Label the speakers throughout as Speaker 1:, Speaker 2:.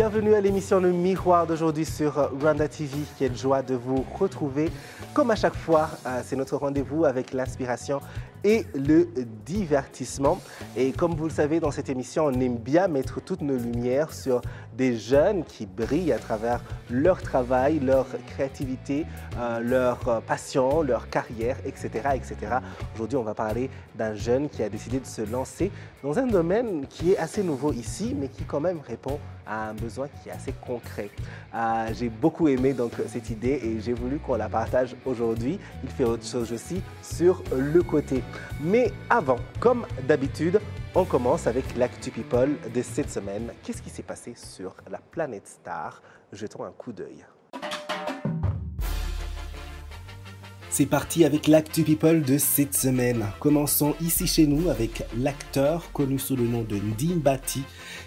Speaker 1: Bienvenue à l'émission Le Miroir d'aujourd'hui sur Rwanda TV. Quelle joie de vous retrouver. Comme à chaque fois, c'est notre rendez-vous avec l'inspiration et le divertissement. Et comme vous le savez, dans cette émission, on aime bien mettre toutes nos lumières sur des jeunes qui brillent à travers leur travail, leur créativité, leur passion, leur carrière, etc., etc. Aujourd'hui, on va parler d'un jeune qui a décidé de se lancer dans un domaine qui est assez nouveau ici, mais qui quand même répond à un besoin qui est assez concret. J'ai beaucoup aimé donc cette idée et j'ai voulu qu'on la partage aujourd'hui. Il fait autre chose aussi sur le côté. Mais avant, comme d'habitude, on commence avec l'actu people de cette semaine. Qu'est-ce qui s'est passé sur la planète Star? Jetons un coup d'œil. C'est parti avec l'actu people de cette semaine. Commençons ici chez nous avec l'acteur connu sous le nom de Ndimbati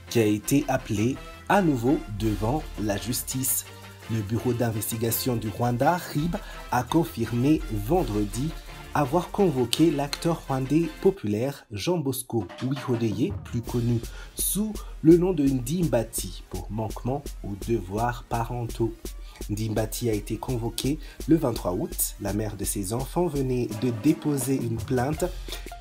Speaker 1: qui a été appelé à nouveau devant la justice. Le bureau d'investigation du Rwanda, RIB, a confirmé vendredi avoir convoqué l'acteur rwandais populaire Jean Bosco Uwihodeye, plus connu sous le nom de Ndimbati, pour manquement aux devoirs parentaux. Ndimbati a été convoqué le 23 août. La mère de ses enfants venait de déposer une plainte.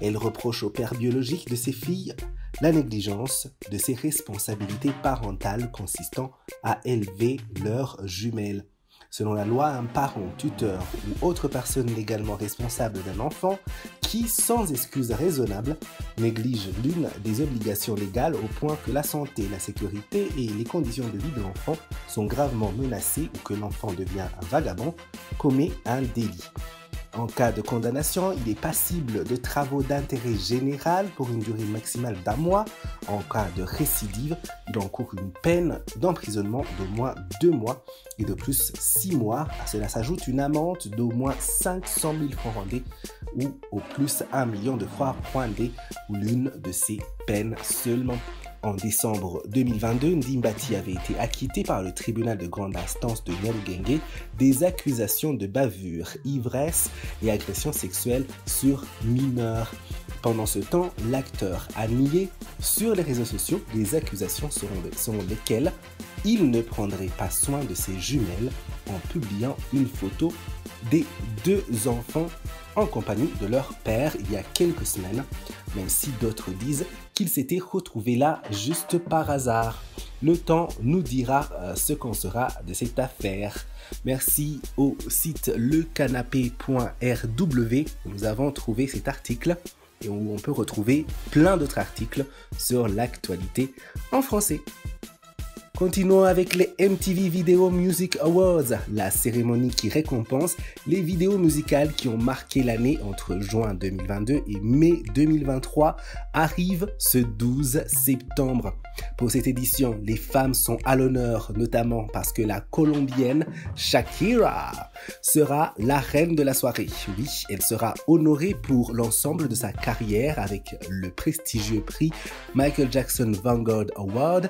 Speaker 1: Elle reproche au père biologique de ses filles la négligence de ses responsabilités parentales consistant à élever leurs jumelles. Selon la loi, un parent, tuteur ou autre personne légalement responsable d'un enfant qui, sans excuse raisonnable, néglige l'une des obligations légales au point que la santé, la sécurité et les conditions de vie de l'enfant sont gravement menacées ou que l'enfant devient un vagabond, commet un délit. En cas de condamnation, il est passible de travaux d'intérêt général pour une durée maximale d'1 mois. En cas de récidive, il encourt une peine d'emprisonnement d'au moins 2 mois et de plus 6 mois. À cela s'ajoute une amende d'au moins 500 000 francs rwandais ou au plus 1 million de francs rwandais ou l'une de ces peines seulement. En décembre 2022, Ndimbati avait été acquitté par le tribunal de grande instance de Nyarugenge des accusations de bavure, ivresse et agression sexuelle sur mineurs. Pendant ce temps, l'acteur a nié sur les réseaux sociaux les accusations selon lesquelles il ne prendrait pas soin de ses jumelles en publiant une photo des 2 enfants en compagnie de leur père il y a quelques semaines, même si d'autres disent qu'il s'était retrouvé là juste par hasard. Le temps nous dira ce qu'en sera de cette affaire. Merci au site lecanapé.rw. Nous avons trouvé cet article et où on peut retrouver plein d'autres articles sur l'actualité en français. Continuons avec les MTV Video Music Awards, la cérémonie qui récompense les vidéos musicales qui ont marqué l'année entre juin 2022 et mai 2023, arrive ce 12 septembre. Pour cette édition, les femmes sont à l'honneur, notamment parce que la Colombienne Shakira sera la reine de la soirée. Oui, elle sera honorée pour l'ensemble de sa carrière avec le prestigieux prix Michael Jackson Vanguard Award.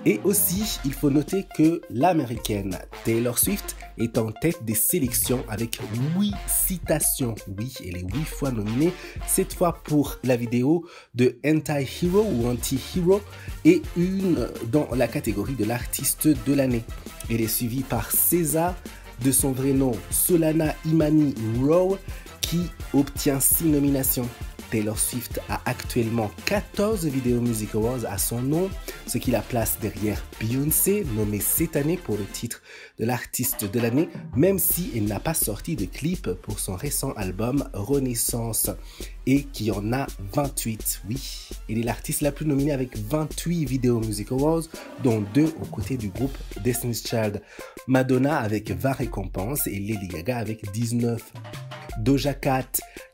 Speaker 1: Et aussi, il faut noter que l'américaine Taylor Swift est en tête des sélections avec 8 citations. Oui, elle est 8 fois nominée, cette fois pour la vidéo de Anti-Hero ou Anti-Hero et une dans la catégorie de l'artiste de l'année. Elle est suivie par SZA, de son vrai nom Solana Imani Rowe, qui obtient 6 nominations. Taylor Swift a actuellement 14 Video Music Awards à son nom, ce qui la place derrière Beyoncé, nommée cette année pour le titre de l'artiste de l'année, même si elle n'a pas sorti de clip pour son récent album Renaissance, et qui en a 28. Oui, elle est l'artiste la plus nominée avec 28 Video Music Awards, dont 2 aux côtés du groupe Destiny's Child. Madonna avec 20 récompenses et Lady Gaga avec 19. Doja Cat,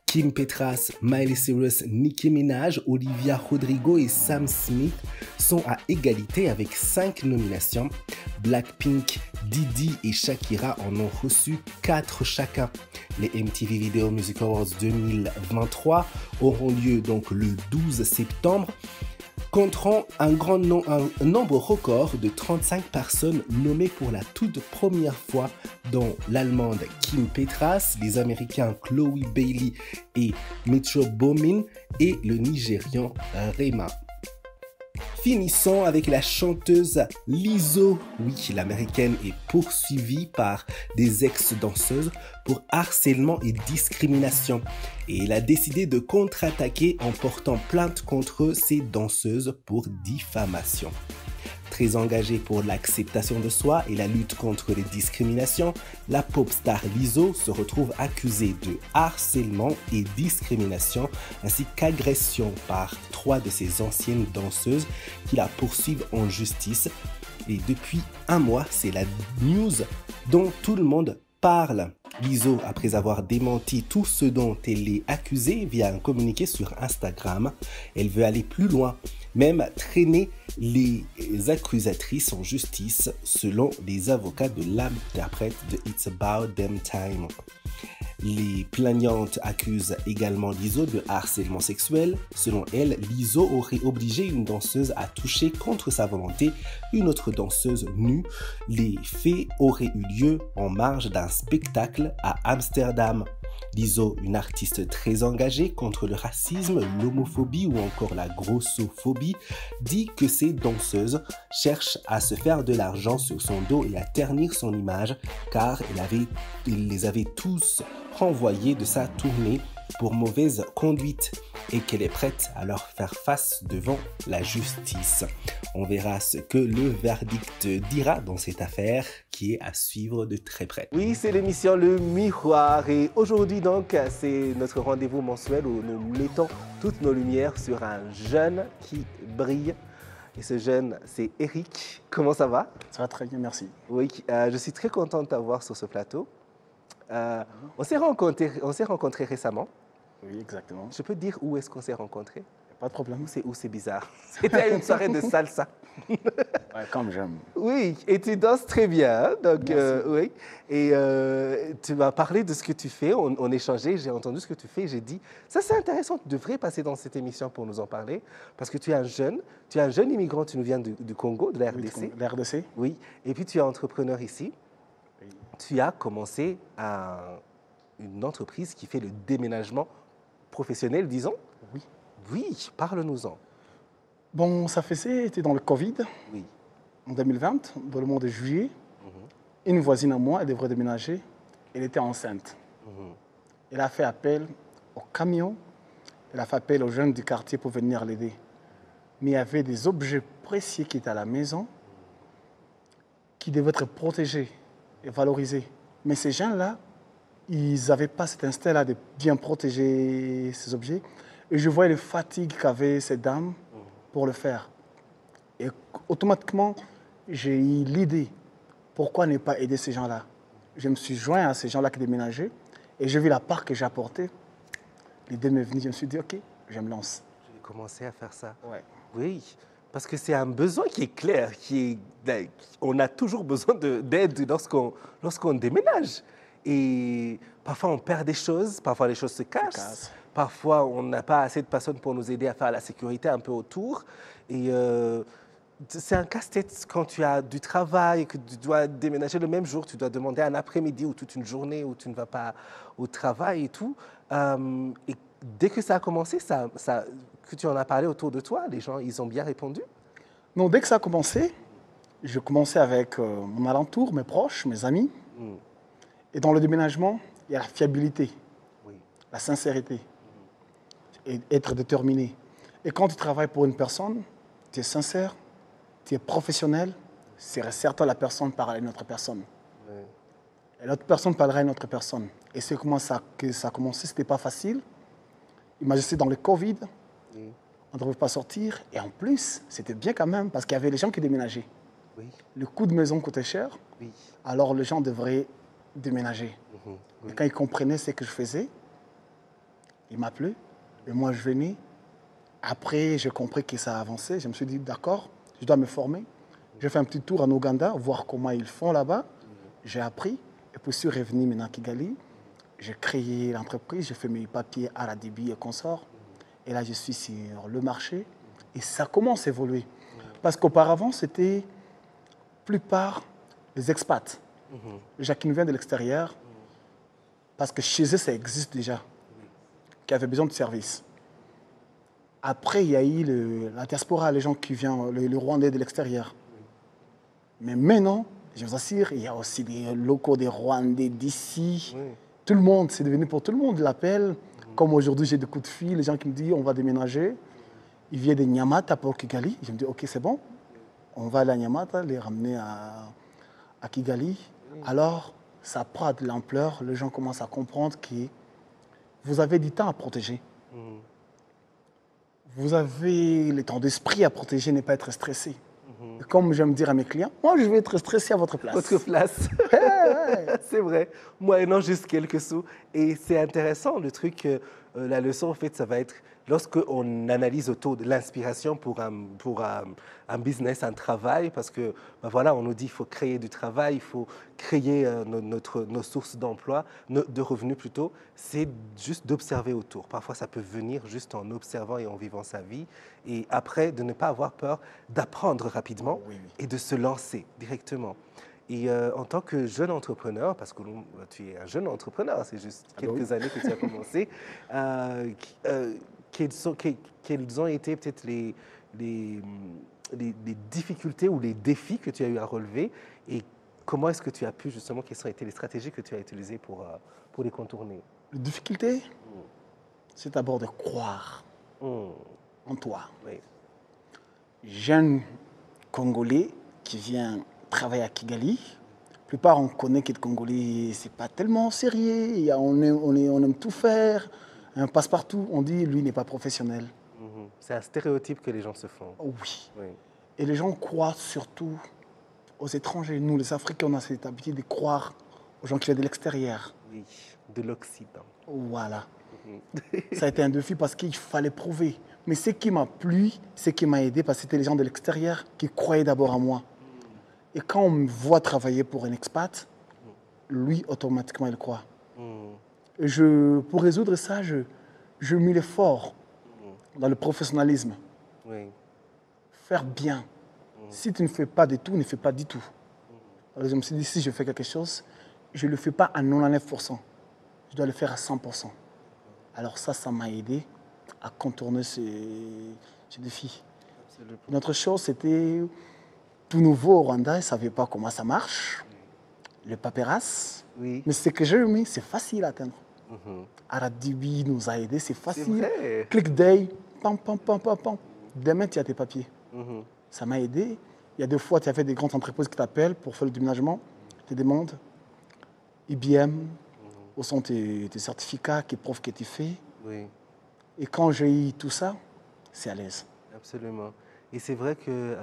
Speaker 1: Kim Petras, Miley Cyrus, Nicki Minaj, Olivia Rodrigo et Sam Smith sont à égalité avec 5 nominations. Blackpink, Diddy et Shakira en ont reçu 4 chacun. Les MTV Video Music Awards 2023 auront lieu donc le 12 septembre. Compteront un nombre record de 35 personnes nommées pour la toute première fois, dont l'allemande Kim Petras, les américains Chloe Bailey et Metro Boomin et le nigérian Rema. Finissons avec la chanteuse Lizzo. Oui, l'américaine est poursuivie par des ex-danseuses pour harcèlement et discrimination. Et elle a décidé de contre-attaquer en portant plainte contre ces danseuses pour diffamation. Très engagée pour l'acceptation de soi et la lutte contre les discriminations, la pop star Lizzo se retrouve accusée de harcèlement et discrimination ainsi qu'agression par 3 de ses anciennes danseuses qui la poursuivent en justice. Et depuis un mois, c'est la news dont tout le monde parle. Lizzo, après avoir démenti tout ce dont elle est accusée via un communiqué sur Instagram, elle veut aller plus loin, même traîner les accusatrices en justice selon les avocats de l'interprète de It's About Damn Time. Les plaignantes accusent également Lizzo de harcèlement sexuel. Selon elle, Lizzo aurait obligé une danseuse à toucher contre sa volonté une autre danseuse nue. Les faits auraient eu lieu en marge d'un spectacle à Amsterdam. Lizzo, une artiste très engagée contre le racisme, l'homophobie ou encore la grossophobie, dit que ces danseuses cherchent à se faire de l'argent sur son dos et à ternir son image car il les avait tous renvoyés de sa tournée pour mauvaise conduite et qu'elle est prête à leur faire face devant la justice. On verra ce que le verdict dira dans cette affaire qui est à suivre de très près. Oui, c'est l'émission Le Miroir et aujourd'hui donc c'est notre rendez-vous mensuel où nous mettons toutes nos lumières sur un jeune qui brille. Et ce jeune, c'est Eric. Comment ça va?
Speaker 2: Ça va très bien, merci.
Speaker 1: Oui, je suis très content de t'avoir sur ce plateau. On s'est rencontrés récemment.
Speaker 2: Oui, exactement.
Speaker 1: Je peux te dire où est-ce qu'on s'est rencontrés?
Speaker 2: Pas de problème.
Speaker 1: Où c'est bizarre. C'était une soirée de salsa.
Speaker 2: Ouais, comme j'aime.
Speaker 1: Oui, et tu danses très bien. Donc, oui. Et tu m'as parlé de ce que tu fais. On échangeait, j'ai entendu ce que tu fais. J'ai dit, ça c'est intéressant, tu devrais passer dans cette émission pour nous en parler. Parce que tu es un jeune immigrant, tu nous viens du Congo, de la RDC.
Speaker 2: Oui, la RDC.
Speaker 1: Oui, et puis tu es entrepreneur ici.
Speaker 2: Oui.
Speaker 1: Tu as commencé une entreprise qui fait le déménagement professionnel, disons.
Speaker 2: Oui.
Speaker 1: Oui, parle-nous-en.
Speaker 2: Bon, c'était dans le Covid,
Speaker 1: oui.
Speaker 2: En 2020, dans le mois de juillet. Une voisine à moi, elle devrait déménager. Elle était enceinte. Elle a fait appel au camion. Elle a fait appel aux jeunes du quartier pour venir l'aider. Mais il y avait des objets précieux qui étaient à la maison qui devaient être protégés et valorisés. Mais ces gens-là, ils n'avaient pas cet instinct-là de bien protéger ces objets. Et je voyais les fatigues qu'avaient ces dames pour le faire. Et automatiquement, j'ai eu l'idée, pourquoi ne pas aider ces gens-là? Je me suis joint à ces gens-là qui déménageaient et j'ai vu la part que j'apportais. L'idée m'est venue, je me suis dit, OK, je me lance.
Speaker 1: J'ai commencé à faire ça.
Speaker 2: Ouais.
Speaker 1: Oui, parce que c'est un besoin qui est clair, on a toujours besoin d'aide lorsqu'on déménage. Et parfois, on perd des choses, parfois les choses se cassent. Parfois, on n'a pas assez de personnes pour nous aider à faire la sécurité un peu autour. Et c'est un casse-tête quand tu as du travail, que tu dois déménager le même jour, tu dois demander un après-midi ou toute une journée où tu ne vas pas au travail et tout. Et dès que ça a commencé, que tu en as parlé autour de toi, les gens, ils ont bien répondu?
Speaker 2: Non, dès que ça a commencé, je commençais avec mon alentour, mes proches, mes amis. Et dans le déménagement, il y a la fiabilité, la sincérité, et être déterminé. Et quand tu travailles pour une personne, tu es sincère, tu es professionnel, c'est certain la personne parle à une autre personne. Et l'autre personne parlera à une autre personne. Et c'est comment ça a commencé, ce n'était pas facile. Imaginez dans le Covid, on ne devait pas sortir. Et en plus, c'était bien quand même, parce qu'il y avait les gens qui déménageaient. Le coût de maison coûtait cher, alors les gens devraient déménager. Et quand ils comprenaient ce que je faisais, ils m'appelaient, et moi je venais. Après, j'ai compris que ça avançait. Je me suis dit, d'accord, je dois me former. J'ai fait un petit tour en Ouganda, voir comment ils font là-bas. J'ai appris, et puis je suis revenu maintenant à Kigali. J'ai créé l'entreprise, j'ai fait mes papiers à la DB et consorts. Et là, je suis sur le marché, et ça commence à évoluer. Parce qu'auparavant, c'était plupart des expats. Les gens qui nous viennent de l'extérieur, parce que chez eux, ça existe déjà, qui avaient besoin de services. Après, il y a eu la diaspora, les gens qui viennent, le Rwandais de l'extérieur. Mais maintenant, je vous assure, il y a aussi des locaux, des Rwandais d'ici.
Speaker 1: Oui.
Speaker 2: Tout le monde, c'est devenu pour tout le monde l'appel. Comme aujourd'hui, j'ai des coups de fil, les gens qui me disent on va déménager. Ils viennent de Nyamata pour Kigali. Je me dis ok, c'est bon. On va aller à Nyamata, les ramener à Kigali. Alors, ça prend de l'ampleur. Les gens commencent à comprendre que vous avez du temps à protéger. Vous avez le temps d'esprit à protéger, ne pas être stressé. Comme j'aime dire à mes clients, moi, je vais être stressé à votre place.
Speaker 1: Votre place. C'est vrai. Moi, non, juste quelques sous. Et c'est intéressant, le truc, la leçon, en fait, ça va être lorsqu'on analyse autour de l'inspiration pour un business, un travail, parce que, ben voilà, on nous dit qu'il faut créer du travail, il faut créer nos sources d'emploi, de revenus plutôt, c'est juste d'observer autour. Parfois, ça peut venir juste en observant et en vivant sa vie. Et après, de ne pas avoir peur d'apprendre rapidement et de se lancer directement. Et en tant que jeune entrepreneur, parce que tu es un jeune entrepreneur, c'est juste quelques années que tu as commencé, quelles ont été peut-être les difficultés ou les défis que tu as eu à relever et comment est-ce que tu as pu justement, quelles ont été les stratégies que tu as utilisées pour les contourner?
Speaker 2: La difficulté, c'est d'abord de croire en toi.
Speaker 1: Oui.
Speaker 2: Jeune Congolais qui vient travailler à Kigali, la plupart on connaît que le Congolais, c'est pas tellement sérieux, on aime tout faire, un passe-partout, on dit lui n'est pas professionnel.
Speaker 1: C'est un stéréotype que les gens se font.
Speaker 2: Oui.
Speaker 1: Oui.
Speaker 2: Et les gens croient surtout aux étrangers. Nous, les Africains, on a cette habitude de croire aux gens qui viennent de l'extérieur.
Speaker 1: Oui, de l'Occident.
Speaker 2: Voilà. Ça a été un défi parce qu'il fallait prouver. Mais ce qui m'a plu, ce qui m'a aidé, parce que c'était les gens de l'extérieur qui croyaient d'abord en moi. Et quand on me voit travailler pour un expat, lui, automatiquement, il croit. Et pour résoudre ça, je mis l'effort dans le professionnalisme.
Speaker 1: Oui.
Speaker 2: Faire bien. Si tu ne fais pas de tout, ne fais pas du tout. Alors je me suis dit, si je fais quelque chose, je ne le fais pas à 99%. Je dois le faire à 100%. Alors ça m'a aidé à contourner ce défi. Absolument. Une autre chose, c'était tout nouveau au Rwanda, ils ne savaient pas comment ça marche. Le paperasse. Oui. Mais ce que j'ai mis, c'est facile à atteindre. Aradibi nous a aidés, c'est facile. Click day, pam, pam, pam, pam, pam. Demain, tu as tes papiers. Ça m'a aidé. Il y a des fois, tu as fait des grandes entreprises qui t'appellent pour faire le déménagement. Ils te demandent IBM, où sont tes certificats qui prouvent que tu fais. Oui. Et quand j'ai eu tout ça, c'est à l'aise.
Speaker 1: Absolument. Et c'est vrai que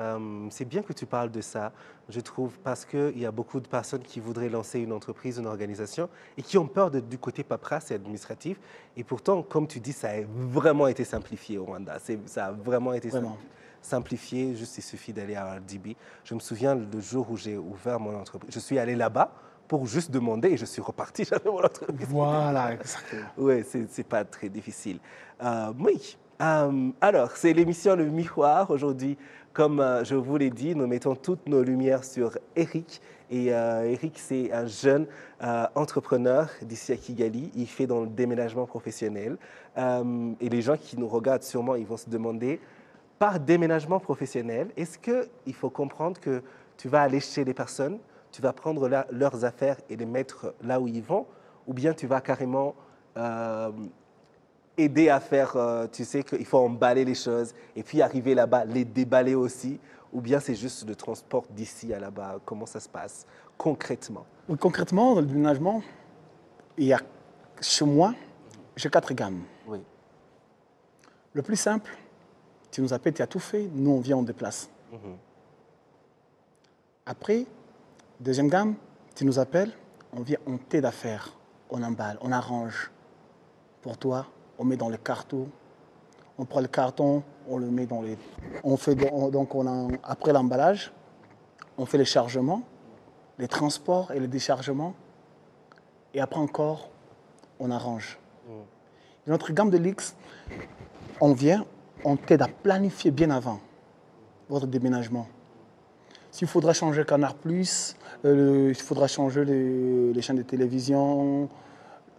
Speaker 1: c'est bien que tu parles de ça, je trouve, parce qu'il y a beaucoup de personnes qui voudraient lancer une entreprise, une organisation, et qui ont peur du côté paperasse et administratif. Et pourtant, comme tu dis, ça a vraiment été simplifié au Rwanda. Ça a vraiment été simplifié, juste il suffit d'aller à RDB. Je me souviens le jour où j'ai ouvert mon entreprise, je suis allé là-bas pour juste demander et je suis reparti, j'avais mon entreprise.
Speaker 2: Voilà, exactement.
Speaker 1: Oui, c'est pas très difficile. Oui. Alors, c'est l'émission Le Miroir. Aujourd'hui, comme je vous l'ai dit, nous mettons toutes nos lumières sur Eric. Et Eric, c'est un jeune entrepreneur d'ici à Kigali. Il fait dans le déménagement professionnel. Et les gens qui nous regardent sûrement, ils vont se demander, par déménagement professionnel, est-ce qu'il faut comprendre que tu vas aller chez les personnes, tu vas prendre leurs affaires et les mettre là où ils vont, ou bien tu vas carrément aider à faire, tu sais qu'il faut emballer les choses et puis arriver là-bas, les déballer aussi, ou bien c'est juste le transport d'ici à là-bas? Comment ça se passe concrètement?
Speaker 2: Oui, concrètement, dans le déménagement, il y a, chez moi, j'ai 4 gammes. Oui. Le plus simple, tu nous appelles, tu as tout fait, nous on vient, on déplace. Après, deuxième gamme, tu nous appelles, on vient, on t'aide à faire, on emballe, on arrange pour toi. On met dans le carton, on prend le carton, on le met dans les... On fait, donc après l'emballage, on fait les chargements, les transports et les déchargements. Et après encore, on arrange. Notre gamme de luxe, on vient, on t'aide à planifier bien avant votre déménagement. S'il faudra changer Canard+, il faudra changer les chaînes de télévision,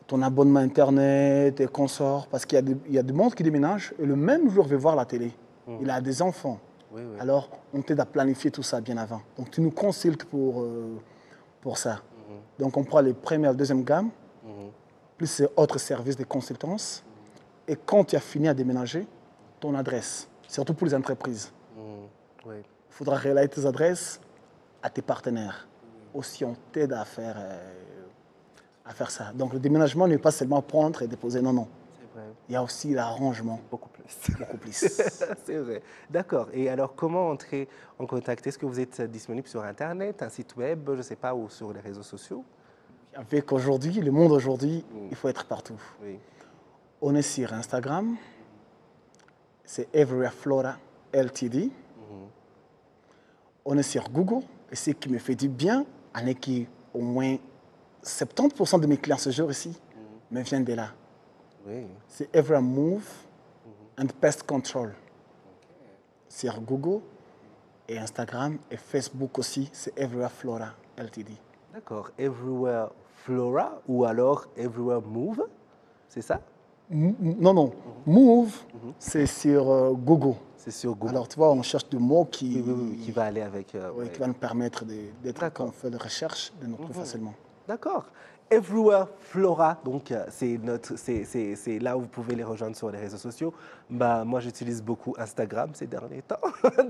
Speaker 2: ton abonnement Internet et consorts, parce qu'il y a du monde qui déménage et le même jour veut voir la télé. Il a des enfants.
Speaker 1: Oui, oui.
Speaker 2: Alors, on t'aide à planifier tout ça bien avant. Donc, tu nous consultes pour ça. Donc, on prend les premières, deuxième gamme, plus ces autres services de consultance. Et quand tu as fini à déménager, ton adresse, surtout pour les entreprises.
Speaker 1: Oui.
Speaker 2: Il faudra relayer tes adresses à tes partenaires. Aussi, on t'aide à faire ça. Donc, le déménagement n'est pas seulement prendre et déposer, non, non.
Speaker 1: C'est vrai.
Speaker 2: Il y a aussi l'arrangement.
Speaker 1: Beaucoup plus.
Speaker 2: Beaucoup plus.
Speaker 1: C'est vrai. D'accord. Et alors, comment entrer en contact? Est-ce que vous êtes disponible sur Internet, un site web, je ne sais pas, ou sur les réseaux sociaux?
Speaker 2: Avec aujourd'hui, le monde aujourd'hui, il faut être partout.
Speaker 1: Oui.
Speaker 2: On est sur Instagram, c'est Everywhere Flora LTD. On est sur Google, et ce qui me fait du bien, en est qui au moins 70% de mes clients ce jour ici me viennent de là.
Speaker 1: Oui.
Speaker 2: C'est Everywhere Move and Pest Control. Sur Google et Instagram et Facebook aussi, c'est Everywhere Flora LTD.
Speaker 1: D'accord. Everywhere Flora ou alors Everywhere Move, c'est ça?
Speaker 2: Non, non. Move, c'est sur Google.
Speaker 1: C'est sur Google.
Speaker 2: Alors, tu vois, on cherche des mots qui
Speaker 1: va aller avec...
Speaker 2: qui va nous permettre d'être, quand on fait de recherche, de nous trouver facilement.
Speaker 1: D'accord. Everywhere Flora, donc c'est là où vous pouvez les rejoindre sur les réseaux sociaux. Bah, moi, j'utilise beaucoup Instagram ces derniers temps,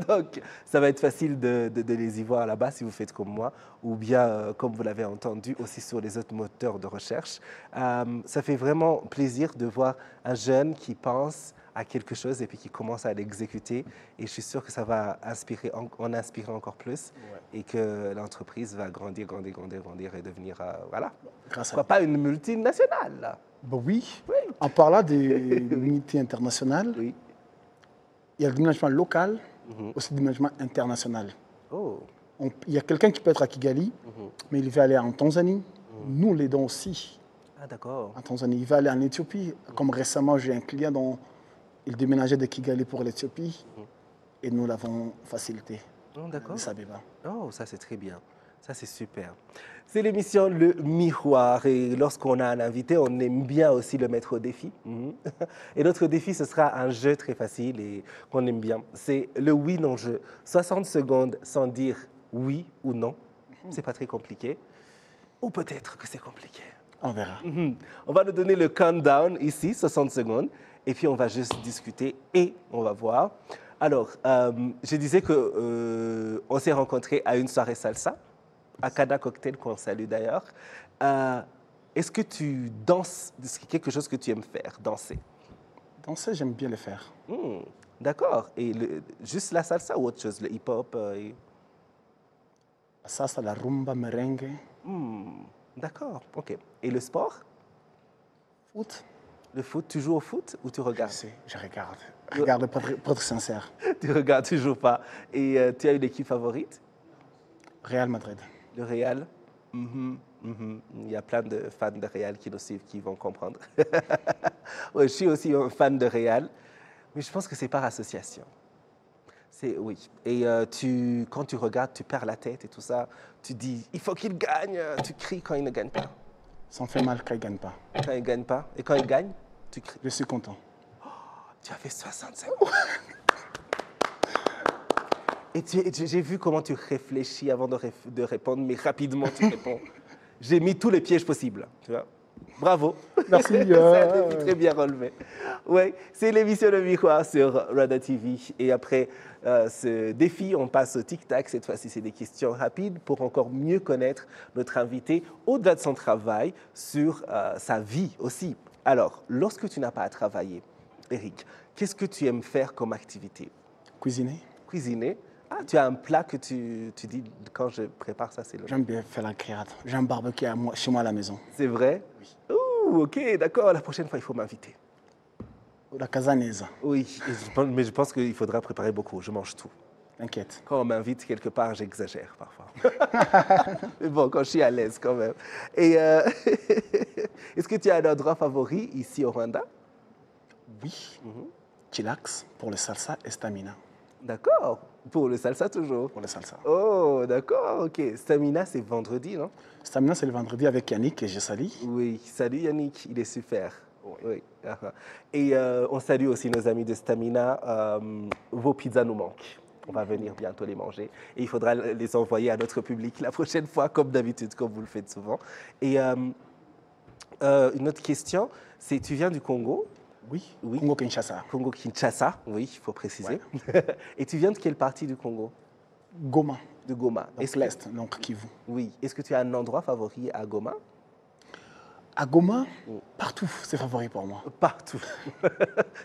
Speaker 1: donc ça va être facile de les y voir là-bas si vous faites comme moi, ou bien, comme vous l'avez entendu, aussi sur les autres moteurs de recherche. Ça fait vraiment plaisir de voir un jeune qui pense à quelque chose et puis qui commence à l'exécuter. Et je suis sûr que ça va en inspirer encore plus et que l'entreprise va grandir et devenir, voilà, pourquoi pas une multinationale.
Speaker 2: Ben oui. En parlant des unités internationales, il y a le déménagement local, aussi le déménagement international.
Speaker 1: Oh.
Speaker 2: Il y a quelqu'un qui peut être à Kigali, mais il veut aller en Tanzanie. Nous l'aidons aussi.
Speaker 1: Ah, d'accord.
Speaker 2: En Tanzanie, il va aller en Éthiopie. Comme récemment, j'ai un client dont il déménageait de Kigali pour l'Éthiopie et nous l'avons facilité.
Speaker 1: Oh, d'accord. Oh, ça c'est très bien. Ça c'est super. C'est l'émission Le Miroir et lorsqu'on a un invité, on aime bien aussi le mettre au défi. Et notre défi, ce sera un jeu très facile et qu'on aime bien. C'est le oui, non jeu. 60 secondes sans dire oui ou non. C'est pas très compliqué. Ou peut-être que c'est compliqué.
Speaker 2: On verra.
Speaker 1: On va nous donner le countdown ici, 60 secondes. Et puis, on va juste discuter et on va voir. Alors, je disais qu'on s'est rencontrés à une soirée salsa, à Kada Cocktail, qu'on salue d'ailleurs. Est-ce que tu danses? C'est quelque chose que tu aimes faire, danser?
Speaker 2: Danser, j'aime bien le faire.
Speaker 1: D'accord. Et juste la salsa ou autre chose, le hip-hop
Speaker 2: La salsa, la rumba, merengue.
Speaker 1: D'accord, ok. Et le sport?
Speaker 2: Foot.
Speaker 1: Le foot, tu joues au foot ou tu regardes?
Speaker 2: Je regarde. Je regarde pour être sincère.
Speaker 1: Tu regardes, tu ne joues pas. Et tu as une équipe favorite?
Speaker 2: Real Madrid.
Speaker 1: Le Real? Il y a plein de fans de Real qui nous suivent, qui vont comprendre. Ouais, je suis aussi un fan de Real, mais je pense que c'est par association. Oui. Et quand tu regardes, tu perds la tête et tout ça. Tu dis, il faut qu'il gagne. Tu cries quand il ne gagne pas.
Speaker 2: Ça me fait mal quand il ne gagne pas.
Speaker 1: Quand il ne gagne pas. Et quand il gagne, tu cries.
Speaker 2: Je suis content.
Speaker 1: Oh, tu as fait 65 secondes. Et j'ai vu comment tu réfléchis avant de répondre, mais rapidement tu réponds. J'ai mis tous les pièges possibles, tu vois. Bravo.
Speaker 2: Merci.
Speaker 1: C'est très bien relevé. Ouais, c'est l'émission Le Miroir sur Rada TV. Et après ce défi, on passe au tic-tac. Cette fois-ci, c'est des questions rapides pour encore mieux connaître notre invité, au-delà de son travail, sur sa vie aussi. Alors, lorsque tu n'as pas à travailler, Eric, qu'est-ce que tu aimes faire comme activité?
Speaker 2: Cuisiner.
Speaker 1: Cuisiner. Ah, tu as un plat que tu dis, quand je prépare ça, c'est le...
Speaker 2: J'aime bien faire la grillade. J'ai un barbecue chez moi à la maison.
Speaker 1: C'est vrai? Oui. Ouh, ok, d'accord. La prochaine fois, il faut m'inviter.
Speaker 2: La casanese.
Speaker 1: Oui, mais je pense qu'il faudra préparer beaucoup. Je mange tout.
Speaker 2: T'inquiète.
Speaker 1: Quand on m'invite quelque part, j'exagère parfois. Mais bon, quand je suis à l'aise quand même. Et est-ce que tu as un endroit favori ici au Rwanda?
Speaker 2: Oui. Chillax pour le salsa et stamina.
Speaker 1: D'accord. Pour le salsa toujours.
Speaker 2: pour le salsa.
Speaker 1: Oh, d'accord, ok. Stamina, c'est vendredi, non?
Speaker 2: Stamina, c'est le vendredi avec Yannick et je salue.
Speaker 1: Oui, salut Yannick, il est super. Oui. Et on salue aussi nos amis de Stamina. Vos pizzas nous manquent. On va venir bientôt les manger. Et il faudra les envoyer à notre public la prochaine fois, comme d'habitude, comme vous le faites souvent. Et une autre question, c'est tu viens du Congo?
Speaker 2: Oui,
Speaker 1: Oui.
Speaker 2: Congo-Kinshasa.
Speaker 1: Congo-Kinshasa, oui, il faut préciser. Ouais. Et tu viens de quelle partie du Congo?
Speaker 2: Goma.
Speaker 1: De Goma.
Speaker 2: Donc l'Est, donc Kivu.
Speaker 1: Oui. Est-ce que tu as un endroit favori à Goma?
Speaker 2: À Goma, partout, c'est favori pour moi.
Speaker 1: Partout.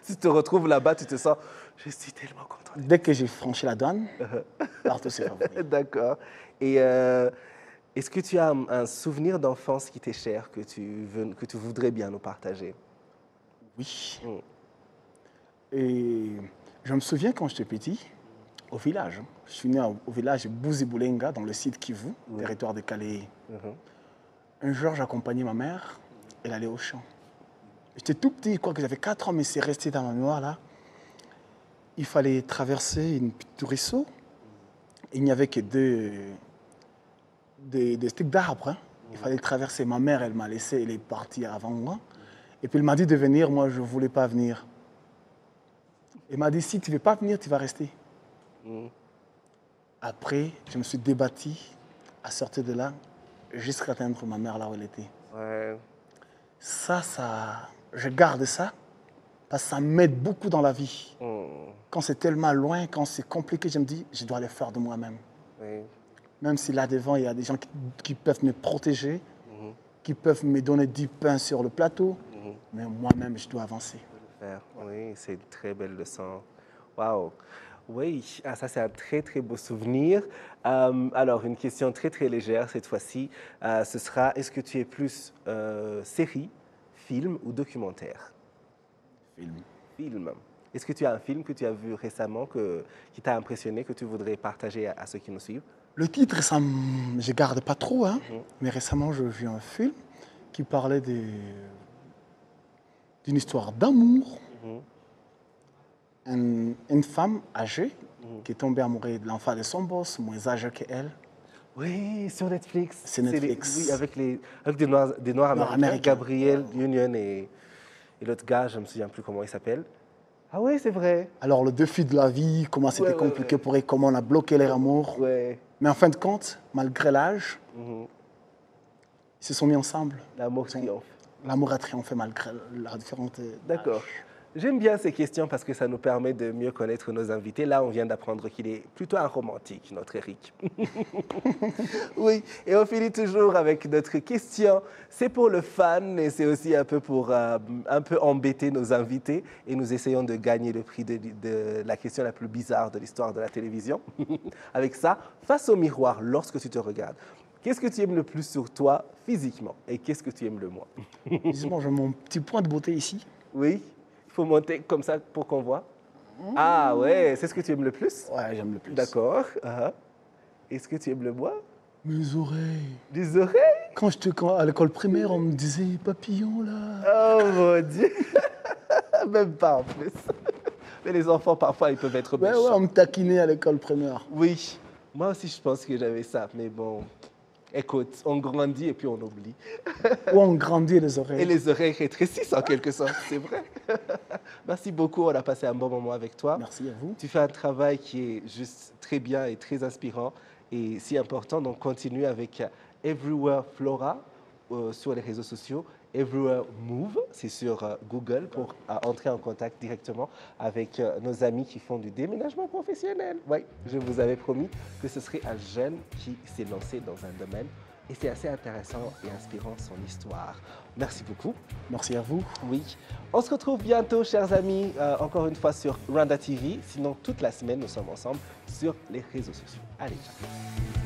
Speaker 1: Si tu te retrouves là-bas, tu te sens, je suis tellement content.
Speaker 2: Dès que j'ai franchi la douane, partout c'est favori.
Speaker 1: D'accord. Et est-ce que tu as un souvenir d'enfance qui t'est cher, que tu voudrais bien nous partager?
Speaker 2: Oui. Et je me souviens quand j'étais petit, au village. Je suis né au village Bouziboulenga, dans le site Kivu, territoire de Calais. Un jour, j'accompagnais ma mère, elle allait au champ. J'étais tout petit, je crois que j'avais 4 ans, mais c'est resté dans ma mémoire là. Il fallait traverser une petite ruisseau. Il n'y avait que des sticks d'arbres. Hein. Il fallait traverser. Ma mère, elle m'a laissé, elle est partie avant moi. Et puis elle m'a dit de venir, moi je ne voulais pas venir. Elle m'a dit, si tu ne veux pas venir, tu vas rester. Après, je me suis débattu à sortir de là, jusqu'à atteindre ma mère là où elle était.
Speaker 1: Ouais.
Speaker 2: Ça, je garde ça, parce que ça m'aide beaucoup dans la vie. Quand c'est tellement loin, quand c'est compliqué, je me dis, je dois le faire de moi-même.
Speaker 1: Oui.
Speaker 2: Même si là devant, il y a des gens qui peuvent me protéger, qui peuvent me donner du pain sur le plateau, mais moi-même, je dois avancer.
Speaker 1: Oui, c'est une très belle leçon. Waouh. Oui, ça c'est un très très beau souvenir. Alors, une question très très légère cette fois-ci, ce sera, est-ce que tu es plus série, film ou documentaire?
Speaker 2: Film.
Speaker 1: Film. Est-ce que tu as un film que tu as vu récemment qui t'a impressionné, que tu voudrais partager à ceux qui nous suivent?
Speaker 2: Le titre, je ne garde pas trop, hein, mais récemment, j'ai vu un film qui parlait d'une histoire d'amour. Une femme âgée qui est tombée amoureuse de l'enfant de son boss, moins âgé qu'elle.
Speaker 1: Oui, sur Netflix.
Speaker 2: C'est Netflix.
Speaker 1: Oui, avec des Noirs américains, Gabriel Union et l'autre gars, je ne me souviens plus comment il s'appelle. Ah oui, c'est vrai.
Speaker 2: Alors, le défi de la vie, comment c'était compliqué pour eux, comment on a bloqué leur amour. Mais en fin de compte, malgré l'âge, ils se sont mis ensemble.
Speaker 1: L'amour triomphe.
Speaker 2: L'amour a triomphé malgré la différence.
Speaker 1: D'accord. J'aime bien ces questions parce que ça nous permet de mieux connaître nos invités. Là, on vient d'apprendre qu'il est plutôt un romantique, notre Eric. Oui, et on finit toujours avec notre question. C'est pour le fan et c'est aussi un peu pour un peu embêter nos invités. Et nous essayons de gagner le prix de la question la plus bizarre de l'histoire de la télévision. Avec ça, face au miroir, lorsque tu te regardes, qu'est-ce que tu aimes le plus sur toi physiquement et qu'est-ce que tu aimes le moins?
Speaker 2: Dis-moi, j'ai mon petit point de beauté ici.
Speaker 1: Oui. Il faut monter comme ça pour qu'on voit. Ah ouais, c'est ce que tu aimes le plus?
Speaker 2: Ouais, j'aime le plus.
Speaker 1: D'accord. Est-ce que tu aimes le bois?
Speaker 2: Mes oreilles.
Speaker 1: Des oreilles?
Speaker 2: Quand j'étais à l'école primaire, on me disait papillon là.
Speaker 1: Oh mon Dieu. Même pas en plus. Mais les enfants, parfois, ils peuvent être méchants.
Speaker 2: Ouais, on me taquinait à l'école primaire.
Speaker 1: Oui. Moi aussi, je pense que j'avais ça. Mais bon, écoute, on grandit et puis on oublie.
Speaker 2: Ou on grandit les oreilles.
Speaker 1: Et les oreilles rétrécissent en quelque sorte, c'est vrai. Merci beaucoup, on a passé un bon moment avec toi.
Speaker 2: Merci à vous.
Speaker 1: Tu fais un travail qui est juste très bien et très inspirant et si important. Donc, continue avec Everywhere Flora sur les réseaux sociaux. Everywhere Move, c'est sur Google pour entrer en contact directement avec nos amis qui font du déménagement professionnel. Oui, je vous avais promis que ce serait un jeune qui s'est lancé dans un domaine et c'est assez intéressant et inspirant son histoire. Merci beaucoup.
Speaker 2: Merci à vous.
Speaker 1: Oui. On se retrouve bientôt, chers amis, encore une fois sur Rwanda TV. Sinon, toute la semaine, nous sommes ensemble sur les réseaux sociaux. Allez, ciao.